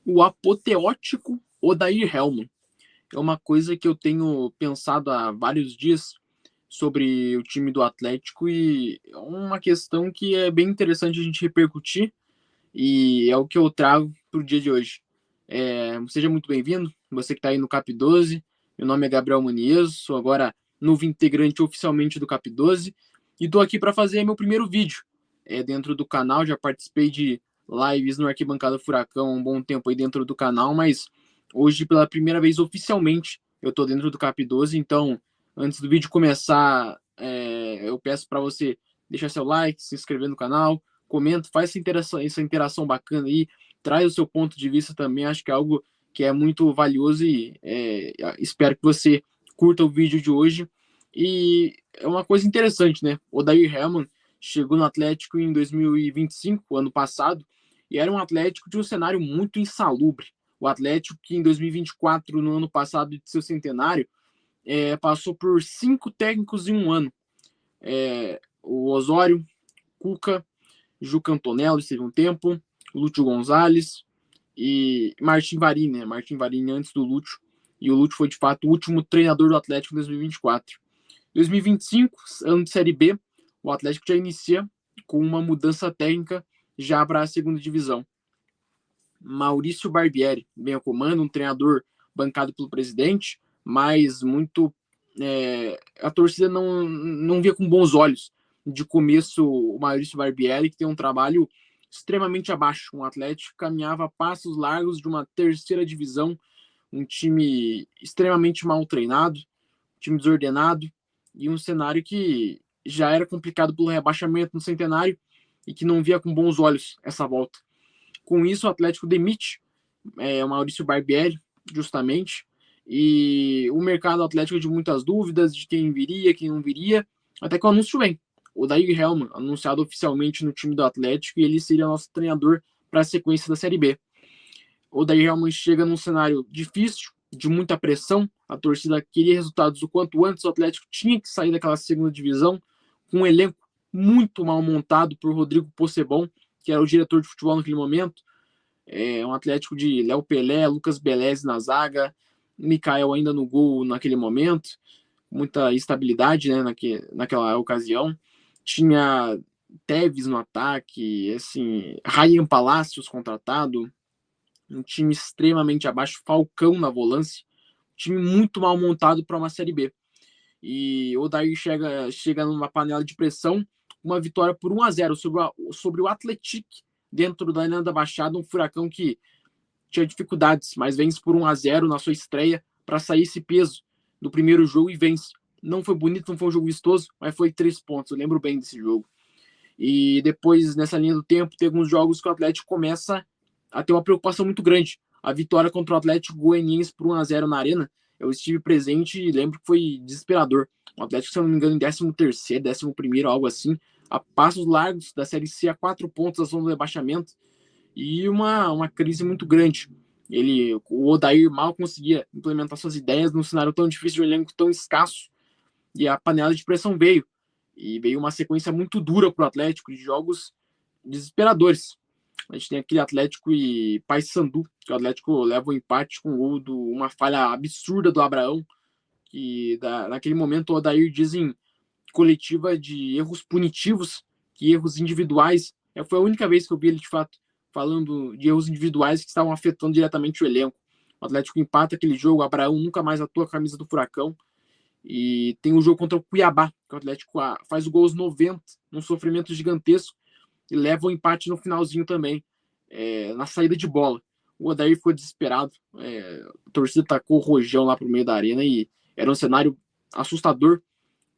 O apoteótico Odair Hellmann. É uma coisa que eu tenho pensado há vários dias sobre o time do Atlético e é uma questão que é bem interessante a gente repercutir e é o que eu trago para o dia de hoje. Seja muito bem-vindo, você que está aí no Cap 12. Meu nome é Gabriel Muniz, sou agora novo integrante oficialmente do Cap 12 e estou aqui para fazer meu primeiro vídeo dentro do canal. Já participei de lives no Arquibancada Furacão há um bom tempo aí dentro do canal, mas hoje, pela primeira vez oficialmente, eu estou dentro do Cap 12. Então, antes do vídeo começar, eu peço para você deixar seu like, se inscrever no canal, comenta, faz essa interação bacana aí, traz o seu ponto de vista também. Acho que é algo que é muito valioso e espero que você curta o vídeo de hoje. E é uma coisa interessante, né? O Odair Hellmann chegou no Atlético em 2025, ano passado, e era um Atlético de um cenário muito insalubre. O Atlético que em 2024, no ano passado de seu centenário, passou por 5 técnicos em um ano. O Osório, Cuca, Juca Antonello esteve um tempo, Lúcio Gonzalez e Martin Varini, né? Martin Varini antes do Lúcio. E o Lúcio foi, de fato, o último treinador do Atlético em 2024. 2025, ano de Série B, o Atlético já inicia com uma mudança técnica já para a segunda divisão. Maurício Barbieri vem ao comando, um treinador bancado pelo presidente, mas muito a torcida não via com bons olhos de começo o Maurício Barbieri, que tem um trabalho extremamente abaixo. Um Atlético que caminhava a passos largos de uma terceira divisão, um time extremamente mal treinado, um time desordenado e um cenário que já era complicado pelo rebaixamento no centenário e que não via com bons olhos essa volta. Com isso, o Atlético demite o Maurício Barbieri, justamente, e o mercado Atlético de muitas dúvidas de quem viria, quem não viria, até que o anúncio vem. O Odair Hellmann, anunciado oficialmente no time do Atlético, e ele seria nosso treinador para a sequência da Série B. O Odair Hellmann chega num cenário difícil, de muita pressão, a torcida queria resultados o quanto antes, o Atlético tinha que sair daquela segunda divisão, com um elenco muito mal montado por Rodrigo Possebon, que era o diretor de futebol naquele momento. Um Atlético de Léo Pelé, Lucas Beleze na zaga, Mikael ainda no gol naquele momento, muita estabilidade, né, naquela ocasião. Tinha Tevez no ataque, assim, Ryan Palacios contratado, um time extremamente abaixo, Falcão na volância, um time muito mal montado para uma Série B. E o Odair chega numa panela de pressão, uma vitória por 1-0 sobre o Atlético dentro da Arena da Baixada, um Furacão que tinha dificuldades, mas vence por 1-0 na sua estreia para sair esse peso do primeiro jogo e vence. Não foi bonito, não foi um jogo vistoso, mas foi 3 pontos. Eu lembro bem desse jogo. E depois, nessa linha do tempo, tem alguns jogos que o Atlético começa a ter uma preocupação muito grande. A vitória contra o Atlético Goianiense por 1-0 na Arena, eu estive presente e lembro que foi desesperador. O Atlético, se eu não me engano, em 13º, 11º, algo assim, a passos largos da Série C, a 4 pontos da zona do rebaixamento, e uma crise muito grande. O Odair mal conseguia implementar suas ideias num cenário tão difícil, de um elenco tão escasso, e a panela de pressão veio. E veio uma sequência muito dura para o Atlético, de jogos desesperadores. A gente tem aquele Atlético e Paysandu, que o Atlético leva o empate com uma falha absurda do Abraão, que naquele momento o Odair diz em coletiva de erros punitivos, que erros individuais. Foi a única vez que eu vi ele, de fato, falando de erros individuais que estavam afetando diretamente o elenco. O Atlético empata aquele jogo, o Abraão nunca mais atua a camisa do Furacão. E tem o jogo contra o Cuiabá, que o Atlético faz o gol aos 90, num sofrimento gigantesco, e leva o empate no finalzinho também, na saída de bola. O Odair ficou desesperado, a torcida tacou o rojão lá pro meio da arena e era um cenário assustador.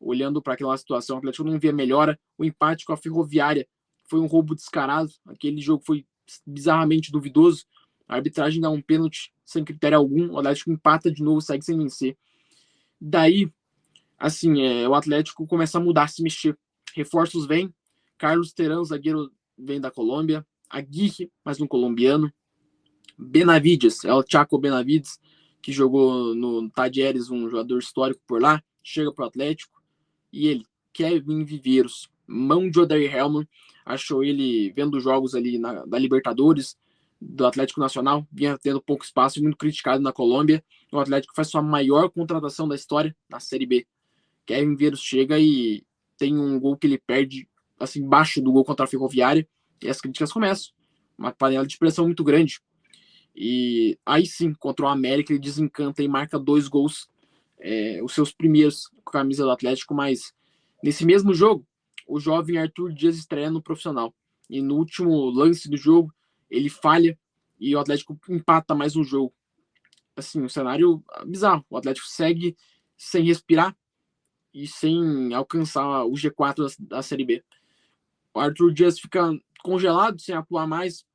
Olhando para aquela situação, o Atlético não via melhora. O empate com a Ferroviária foi um roubo descarado. Aquele jogo foi bizarramente duvidoso. A arbitragem dá um pênalti sem critério algum. O Atlético empata de novo, segue sem vencer. Daí, assim, o Atlético começa a mudar, a se mexer. Reforços vêm. Carlos Terán, zagueiro, vem da Colômbia. Aguirre, mais um colombiano. Benavides, é o Chaco Benavides, que jogou no Tadieres, um jogador histórico por lá. Chega para o Atlético. E ele, Kevin Viveiros, mão de Odair Hellmann, achou ele vendo jogos ali da Libertadores, do Atlético Nacional, vinha tendo pouco espaço, muito criticado na Colômbia. O Atlético faz sua maior contratação da história na Série B. Kevin Vieiras chega e tem um gol que ele perde, assim, embaixo do gol contra a Ferroviária, e as críticas começam. Uma panela de pressão muito grande. E aí sim, contra o América, ele desencanta e marca 2 gols, os seus primeiros com a camisa do Atlético, mas nesse mesmo jogo, o jovem Arthur Dias estreia no profissional. E no último lance do jogo, ele falha e o Atlético empata mais um jogo. Assim, um cenário bizarro. O Atlético segue sem respirar e sem alcançar o G4 da Série B. O Arthur Dias fica congelado, sem atuar mais,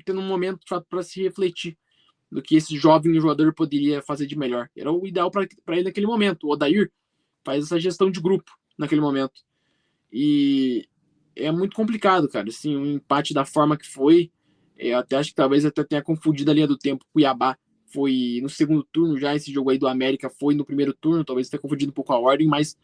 tendo um momento para se refletir do que esse jovem jogador poderia fazer de melhor. Era o ideal para ele naquele momento. O Odair faz essa gestão de grupo naquele momento. E é muito complicado, cara. Assim, um empate da forma que foi, eu até acho que talvez até tenha confundido a linha do tempo. Cuiabá foi no segundo turno já, esse jogo aí do América foi no primeiro turno, talvez tenha confundido um pouco a ordem, mas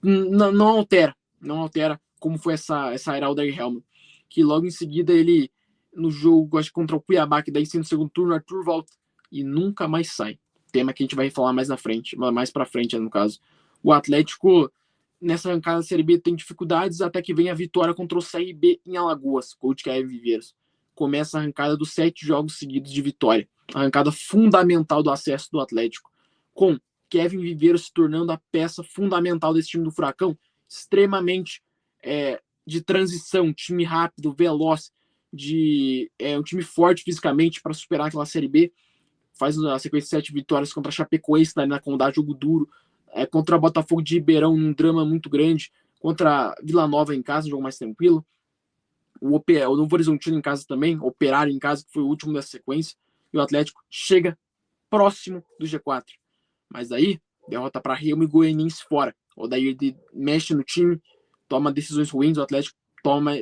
não altera. Não altera como foi essa era Aldair Helman. Que logo em seguida ele, no jogo, acho que contra o Cuiabá, que daí sim no segundo turno, o Arthur volta e nunca mais sai. Tema que a gente vai falar mais na frente, mais pra frente, no caso. O Atlético, nessa arrancada da Série B, tem dificuldades até que vem a vitória contra o CRB em Alagoas, coach Kevin Viveiros. Começa a arrancada dos 7 jogos seguidos de vitória. Arrancada fundamental do acesso do Atlético. Com Kevin Viveiros se tornando a peça fundamental desse time do Furacão, extremamente de transição, time rápido, veloz, um time forte fisicamente para superar aquela Série B. Faz a sequência de 7 vitórias contra a Chapecoense na Condá, jogo duro, contra a Botafogo de Ribeirão, num drama muito grande, contra a Vila Nova em casa, um jogo mais tranquilo. O Novo Horizontino em casa também, Operário em casa, que foi o último dessa sequência, e o Atlético chega próximo do G4. Mas aí, derrota para Remo e Goianiense fora. O Odair mexe no time, toma decisões ruins, o Atlético toma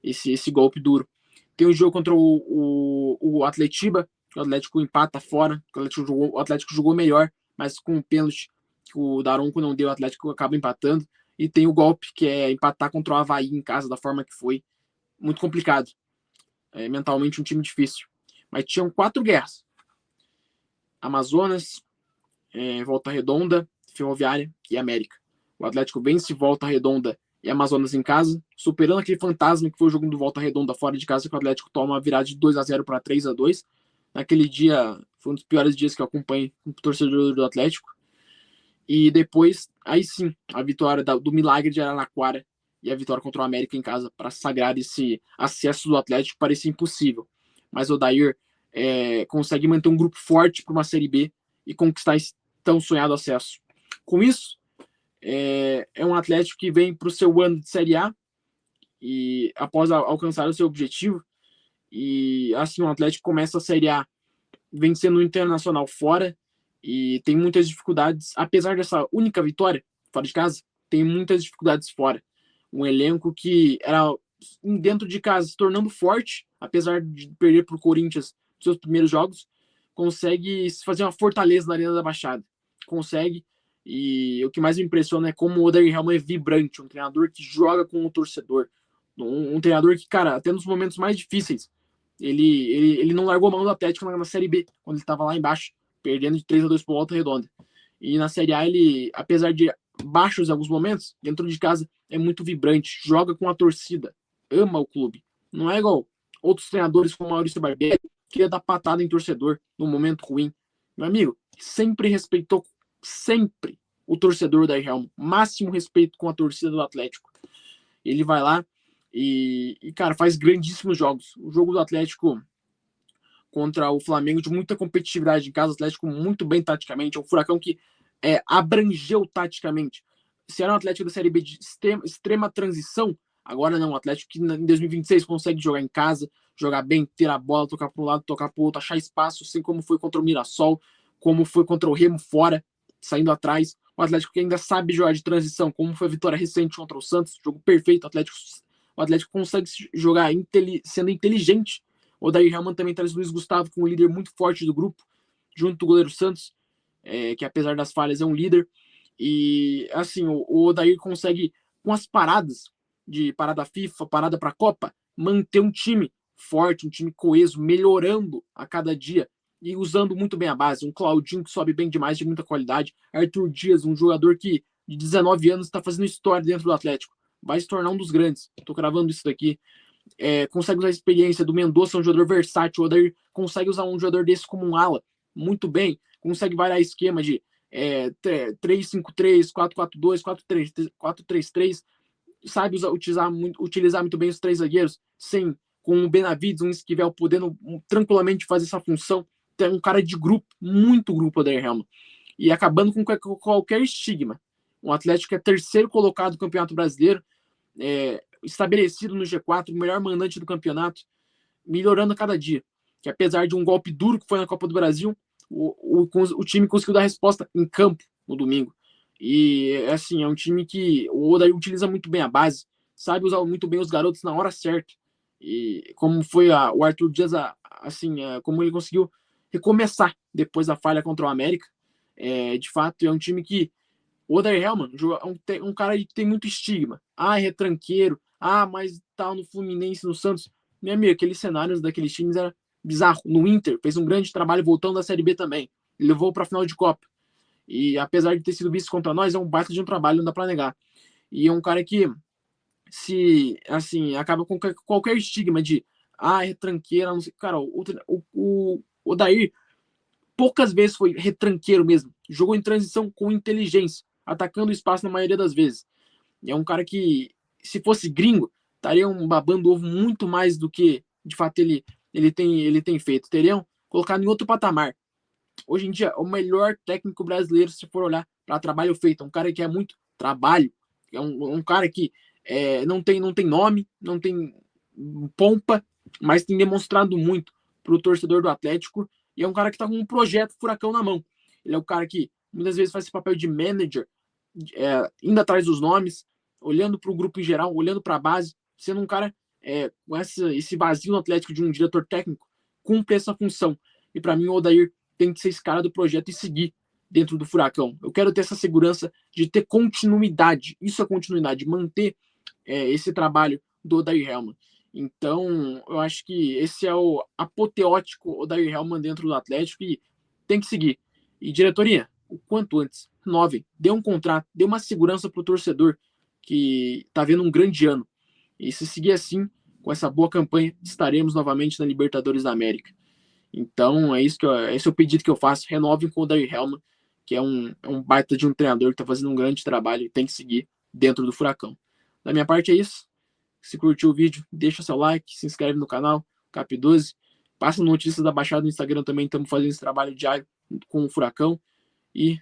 esse golpe duro. Tem um jogo contra o Atletiba, o Atlético empata fora, o Atlético jogou melhor, mas com o pênalti que o Daronco não deu, o Atlético acaba empatando. E tem o golpe, que é empatar contra o Avaí em casa, da forma que foi. Muito complicado. Mentalmente um time difícil. Mas tinham 4 guerras. Amazonas, Volta Redonda, Ferroviária e América. O Atlético vence Volta Redonda e Amazonas em casa, superando aquele fantasma que foi o jogo do Volta Redonda fora de casa, que o Atlético toma uma virada de 2-0 para 3-2. Naquele dia, foi um dos piores dias que eu acompanhei como torcedor do Atlético. E depois, aí sim, a vitória do Milagre de Araraquara e a vitória contra o América em casa para sagrar esse acesso do Atlético parecia impossível. Mas o Odair consegue manter um grupo forte para uma Série B e conquistar esse tão sonhado acesso. Com isso, é um Atlético que vem para o seu ano de Série A e após alcançar o seu objetivo. E assim, o Atlético começa a Série A vencendo o Internacional fora e tem muitas dificuldades, apesar dessa única vitória fora de casa, tem muitas dificuldades fora. Um elenco que era dentro de casa se tornando forte, apesar de perder para o Corinthians nos seus primeiros jogos, consegue fazer uma fortaleza na Arena da Baixada. Consegue, e o que mais me impressiona é como o Odair Helman é vibrante, um treinador que joga com o torcedor, um treinador que, cara, até nos momentos mais difíceis, ele não largou a mão do Atlético na Série B, quando ele estava lá embaixo, perdendo de 3-2 por Volta Redonda. E na Série A, ele, apesar de baixos em alguns momentos, dentro de casa é muito vibrante, joga com a torcida, ama o clube. Não é igual outros treinadores como Maurício Barbieri, que ia dar patada em torcedor no momento ruim. Meu amigo, sempre respeitou sempre o torcedor da Helm, máximo respeito com a torcida do Atlético. Ele vai lá e cara, faz grandíssimos jogos. O jogo do Atlético contra o Flamengo de muita competitividade em casa, o Atlético muito bem taticamente, é um Furacão que abrangeu taticamente. Se era um Atlético da Série B de extrema transição, agora não, o Atlético que em 2026 consegue jogar em casa, jogar bem, ter a bola, tocar para um lado, tocar para o outro, achar espaço, assim como foi contra o Mirassol, como foi contra o Remo fora, saindo atrás. O Atlético que ainda sabe jogar de transição, como foi a vitória recente contra o Santos, jogo perfeito, o Atlético consegue jogar sendo inteligente. O Odair Helman também traz o Luiz Gustavo, que é um líder muito forte do grupo, junto do goleiro Santos, que apesar das falhas é um líder. E assim, o Odair consegue, com as paradas, de parada FIFA, parada para a Copa, manter um time forte, um time coeso, melhorando a cada dia e usando muito bem a base. Um Claudinho que sobe bem demais, de muita qualidade. Arthur Dias, um jogador que de 19 anos está fazendo história dentro do Atlético. Vai se tornar um dos grandes. Tô cravando isso daqui. Consegue usar a experiência do Mendonça, um jogador versátil. O Odair consegue usar um jogador desse como um ala muito bem. Consegue variar esquema de 3-5-3, 4-4-2, 4-3-3. Sabe utilizar muito bem os três zagueiros, sem com o Benavides, um Esquivel podendo tranquilamente fazer essa função. Tem um cara de grupo, muito grupo, o Odair Helman. E acabando com qualquer estigma. O Atlético é terceiro colocado do Campeonato Brasileiro, estabelecido no G4, o melhor mandante do campeonato, melhorando a cada dia. Que apesar de um golpe duro que foi na Copa do Brasil, o time conseguiu dar resposta em campo no domingo. E assim, é um time que o Odair utiliza muito bem a base, sabe usar muito bem os garotos na hora certa. E como foi o Arthur Dias, como ele conseguiu recomeçar depois da falha contra o América. De fato, é um time que o Odair Helman um cara que tem muito estigma. É retranqueiro. Mas tá no Fluminense, no Santos. Meu amigo, aqueles cenários daqueles times era bizarro. No Inter, fez um grande trabalho voltando da Série B também. Ele levou para a final de Copa. E apesar de ter sido visto contra nós, é um baita de um trabalho, não dá para negar. E é um cara que acaba com qualquer estigma de retranqueira, não sei. Cara, o Odair poucas vezes foi retranqueiro mesmo. Jogou em transição com inteligência, atacando o espaço na maioria das vezes. E é um cara que, se fosse gringo, estaria babando ovo muito mais do que, de fato, ele tem feito. Teriam colocado em outro patamar. Hoje em dia, o melhor técnico brasileiro, se for olhar para trabalho feito. Um cara que é muito trabalho. É um cara que não tem nome, não tem pompa, mas tem demonstrado muito para o torcedor do Atlético. E é um cara que está com um projeto Furacão na mão. Ele é o cara que muitas vezes faz esse papel de manager, indo atrás dos nomes, olhando para o grupo em geral, olhando para a base, sendo um cara com esse vazio no Atlético de um diretor técnico, cumpre essa função. E para mim, o Odair tem que ser esse cara do projeto e seguir dentro do Furacão. Eu quero ter essa segurança de ter continuidade. Isso é continuidade, manter esse trabalho do Odair Helman. Então, eu acho que esse é o apoteótico Odair Helman dentro do Atlético e tem que seguir. E diretoria, o quanto antes, renovem, dê um contrato, dê uma segurança para o torcedor que está vendo um grande ano. E se seguir assim, com essa boa campanha, estaremos novamente na Libertadores da América. Então, esse é o pedido que eu faço. Renovem com o Odair Helman, que é um baita de um treinador que está fazendo um grande trabalho e tem que seguir dentro do Furacão. Da minha parte é isso. Se curtiu o vídeo, deixa seu like, se inscreve no canal, Cap12. Passa notícias da Baixada no Instagram também, estamos fazendo esse trabalho diário com o Furacão. E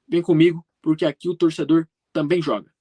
vem comigo, porque aqui o torcedor também joga.